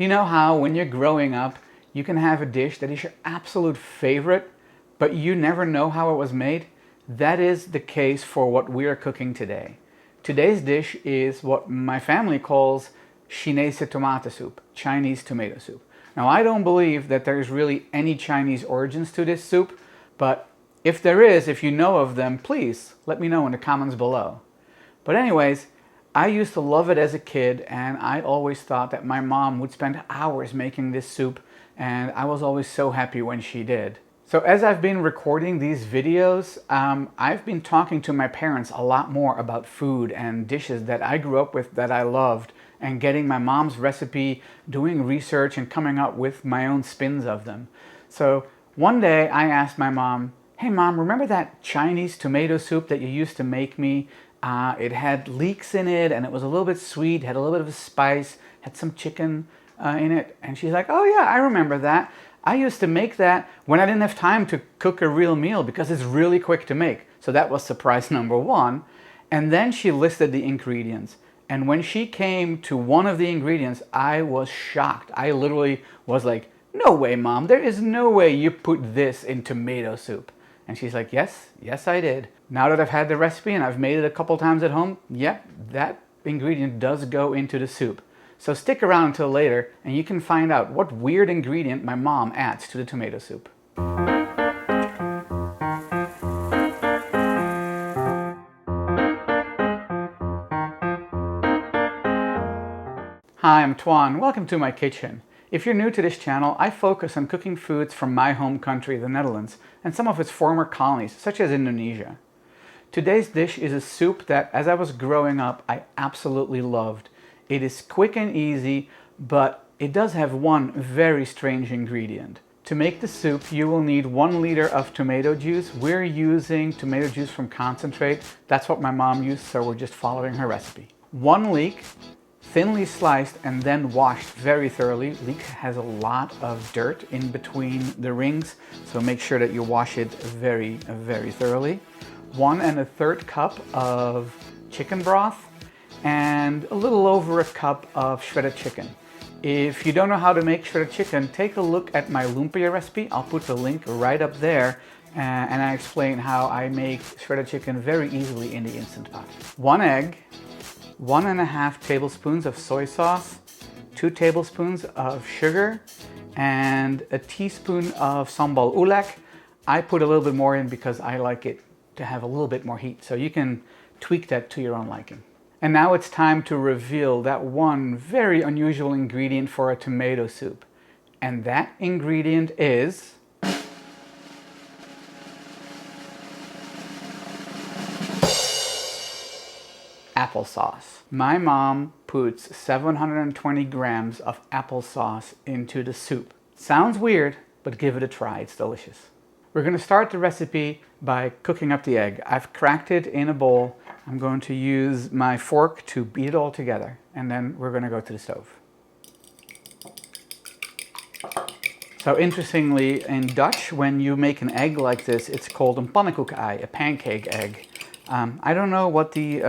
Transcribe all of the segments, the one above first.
Do you know how when you're growing up, you can have a dish that is your absolute favorite, but you never know how it was made? That is the case for what we are cooking today. Today's dish is what my family calls Chinese Tomatensoep, Chinese tomato soup. Now, I don't believe that there's really any Chinese origins to this soup, but if there is, if you know of them, please let me know in the comments below. But anyways, I used to love it as a kid, and I always thought that my mom would spend hours making this soup, and I was always so happy when she did. So as I've been recording these videos, I've been talking to my parents a lot more about food and dishes that I grew up with that I loved, and getting my mom's recipe, doing research, and coming up with my own spins of them. So one day I asked my mom, "Hey Mom, remember that Chinese tomato soup that you used to make me? It had leeks in it, and it was a little bit sweet, had a little bit of a spice, had some chicken in it." And she's like, "Oh yeah, I remember that. I used to make that when I didn't have time to cook a real meal because it's really quick to make." So that was surprise number one. And then she listed the ingredients. And when she came to one of the ingredients, I was shocked. I literally was like, "No way, Mom, there is no way you put this in tomato soup." And she's like, yes I did. Now that I've had the recipe and I've made it a couple times at home, yep, that ingredient does go into the soup. So stick around until later and you can find out what weird ingredient my mom adds to the tomato soup. Hi, I'm Toine. Welcome to my kitchen. If you're new to this channel, I focus on cooking foods from my home country, the Netherlands, and some of its former colonies, such as Indonesia. Today's dish is a soup that, as I was growing up, I absolutely loved. It is quick and easy, but it does have one very strange ingredient. To make the soup, you will need 1 liter of tomato juice. We're using tomato juice from concentrate. That's what my mom used, so we're just following her recipe. 1 leek, thinly sliced and then washed very thoroughly. Leek has a lot of dirt in between the rings, so make sure that you wash it very, very thoroughly. 1 1/3 cup of chicken broth and a little over a cup of shredded chicken. If you don't know how to make shredded chicken, take a look at my lumpia recipe. I'll put the link right up there, and I explain how I make shredded chicken very easily in the Instant Pot. 1 egg, 1½ tablespoons of soy sauce, 2 tablespoons of sugar, and a teaspoon of sambal ulek. I put a little bit more in because I like it to have a little bit more heat, so you can tweak that to your own liking. And now it's time to reveal that one very unusual ingredient for a tomato soup. And that ingredient is applesauce. My mom puts 720 grams of applesauce into the soup. Sounds weird, but give it a try, it's delicious. We're going to start the recipe by cooking up the egg. I've cracked it in a bowl. I'm going to use my fork to beat it all together, and then we're going to go to the stove. So interestingly, in Dutch, when you make an egg like this, it's called een pannenkoek-ei, a pancake egg. I don't know what the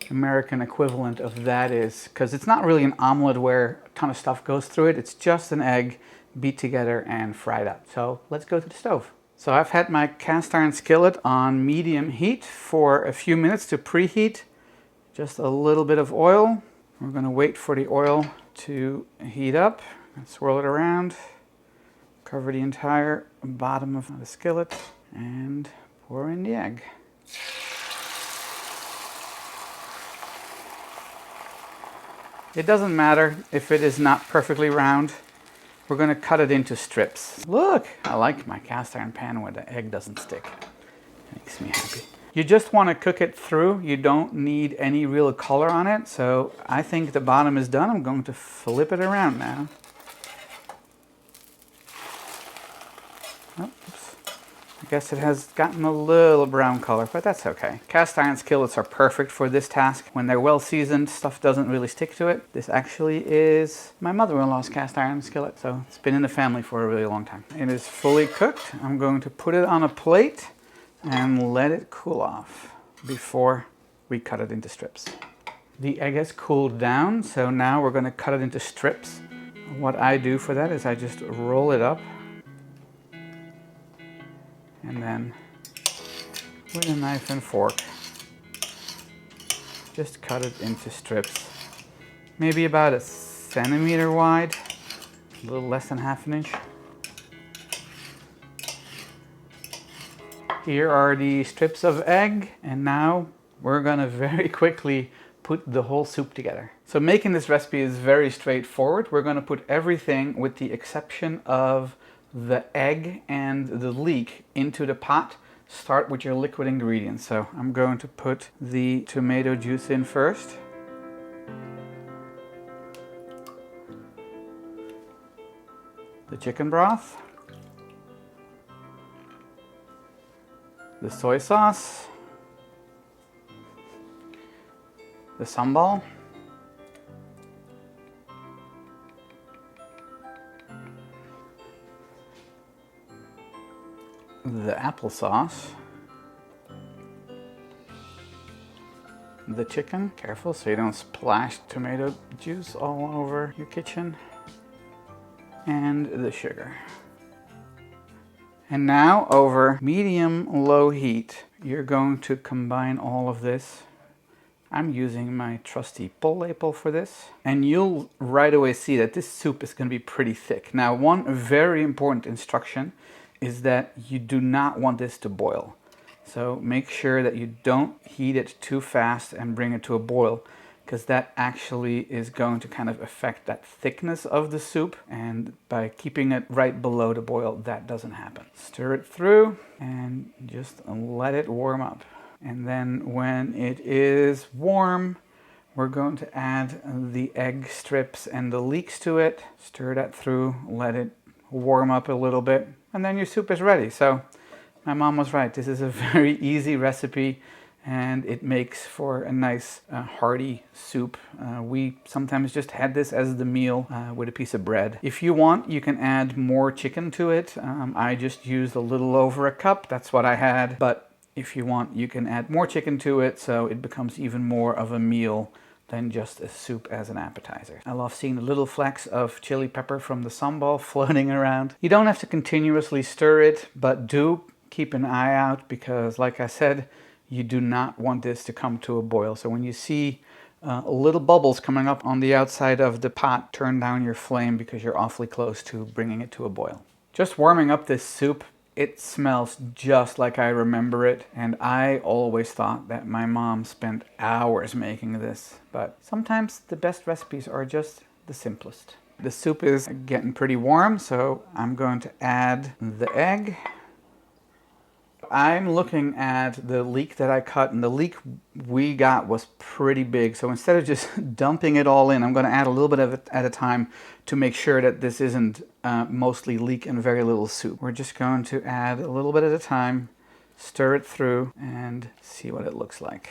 American equivalent of that is, because it's not really an omelet where a ton of stuff goes through it. It's just an egg beat together and fried up. So let's go to the stove. So I've had my cast iron skillet on medium heat for a few minutes to preheat. Just a little bit of oil. We're going to wait for the oil to heat up and swirl it around. Cover the entire bottom of the skillet and pour in the egg. It doesn't matter if it is not perfectly round. We're going to cut it into strips. Look, I like my cast iron pan where the egg doesn't stick. It makes me happy. You just want to cook it through. You don't need any real color on it. So I think the bottom is done. I'm going to flip it around now. Oops. I guess it has gotten a little brown color, but that's okay. Cast iron skillets are perfect for this task. When they're well seasoned, stuff doesn't really stick to it. This actually is my mother-in-law's cast iron skillet, so it's been in the family for a really long time. It is fully cooked. I'm going to put it on a plate and let it cool off before we cut it into strips. The egg has cooled down, so now we're going to cut it into strips What I do for that is I just roll it up and then with a knife and fork just cut it into strips, maybe about a centimeter wide, a little less than ½ inch. Here are the strips of egg, and now we're gonna very quickly put the whole soup together. So making this recipe is very straightforward. We're gonna put everything with the exception of the egg and the leek into the pot. Start with your liquid ingredients. So I'm going to put the tomato juice in first. The chicken broth. The soy sauce. The sambal. The applesauce. The chicken. Careful so you don't splash tomato juice all over your kitchen. And the sugar. And now over medium-low heat, you're going to combine all of this. I'm using my trusty pull ladle for this. And you'll right away see that this soup is going to be pretty thick. Now, one very important instruction is that you do not want this to boil. So make sure that you don't heat it too fast and bring it to a boil, because that actually is going to kind of affect that thickness of the soup, and by keeping it right below the boil, that doesn't happen. Stir it through and just let it warm up. And then when it is warm, we're going to add the egg strips and the leeks to it. Stir that through, let it warm up a little bit, and then your soup is ready. So my mom was right. This is a very easy recipe, and it makes for a nice hearty soup. We sometimes just had this as the meal with a piece of bread. If you want, you can add more chicken to it. I just used a little over a cup. That's what I had. But if you want, you can add more chicken to it, so it becomes even more of a meal than just a soup as an appetizer. I love seeing the little flecks of chili pepper from the sambal floating around. You don't have to continuously stir it, but do keep an eye out, because like I said, you do not want this to come to a boil. So when you see little bubbles coming up on the outside of the pot, turn down your flame, because you're awfully close to bringing it to a boil. Just warming up this soup, it smells just like I remember it, and I always thought that my mom spent hours making this, but sometimes the best recipes are just the simplest. The soup is getting pretty warm, so I'm going to add the egg. I'm looking at the leek that I cut, and the leek we got was pretty big. So instead of just dumping it all in, I'm going to add a little bit of it at a time to make sure that this isn't mostly leek and very little soup. We're just going to add a little bit at a time, stir it through, and see what it looks like.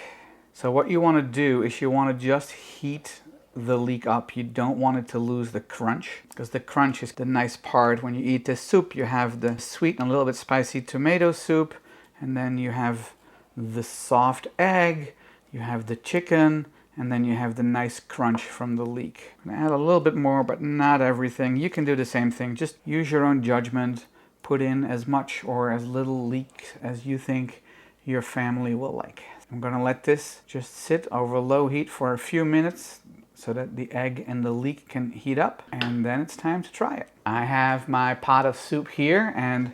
So what you want to do is you want to just heat the leek up. You don't want it to lose the crunch, because the crunch is the nice part. When you eat this soup, you have the sweet and a little bit spicy tomato soup, and then you have the soft egg, you have the chicken, and then you have the nice crunch from the leek. I'm gonna add a little bit more, but not everything. You can do the same thing. Just use your own judgment. Put in as much or as little leek as you think your family will like. I'm gonna let this just sit over low heat for a few minutes so that the egg and the leek can heat up, and then it's time to try it. I have my pot of soup here, and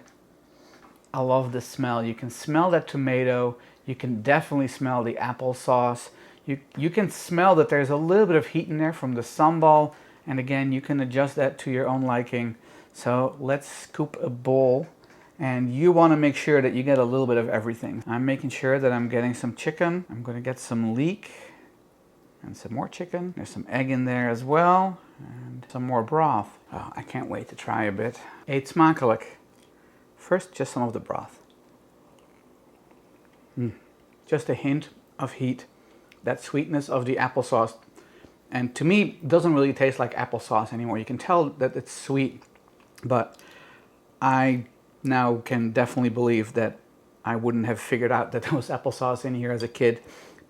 I love the smell. You can smell that tomato. You can definitely smell the applesauce. You can smell that there's a little bit of heat in there from the sambal. And again, you can adjust that to your own liking. So let's scoop a bowl. And you want to make sure that you get a little bit of everything. I'm making sure that I'm getting some chicken. I'm going to get some leek and some more chicken. There's some egg in there as well. And some more broth. Oh, I can't wait to try a bit. Eet Smakelijk. First, just some of the broth. Just a hint of heat. That sweetness of the applesauce. And to me, it doesn't really taste like applesauce anymore. You can tell that it's sweet, but I now can definitely believe that I wouldn't have figured out that there was applesauce in here as a kid,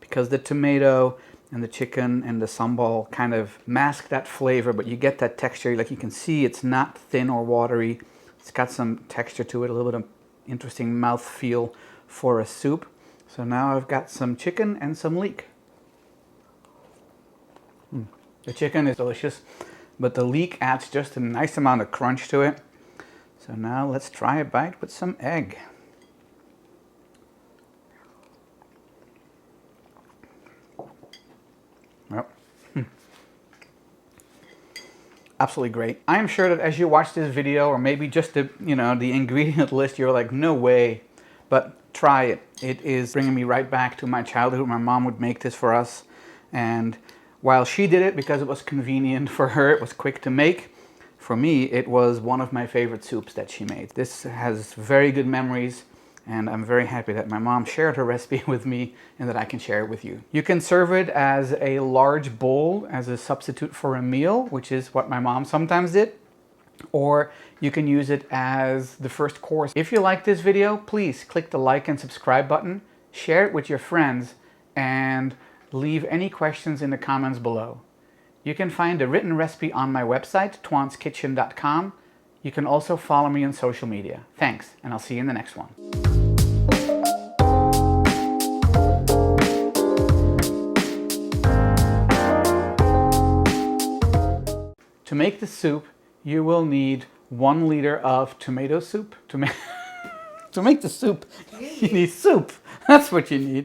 because the tomato and the chicken and the sambal kind of mask that flavor, but you get that texture. Like you can see, it's not thin or watery. It's got some texture to it, a little bit of interesting mouth feel for a soup. So now I've got some chicken and some leek. The chicken is delicious, but the leek adds just a nice amount of crunch to it. So now let's try a bite with some egg. Well, absolutely great. I am sure that as you watch this video, or maybe just the ingredient list, you're like, no way, but try it. It is bringing me right back to my childhood. My mom would make this for us, and while she did it because it was convenient for her, it was quick to make, for me, it was one of my favorite soups that she made. This has very good memories, and I'm very happy that my mom shared her recipe with me and that I can share it with you. You can serve it as a large bowl as a substitute for a meal, which is what my mom sometimes did, or you can use it as the first course. If you like this video, please click the like and subscribe button, share it with your friends, and leave any questions in the comments below. You can find a written recipe on my website, toineskitchen.com. You can also follow me on social media. Thanks, and I'll see you in the next one. To make the soup, you will need 1 liter of tomato soup. To make the soup, you need soup. That's what you need.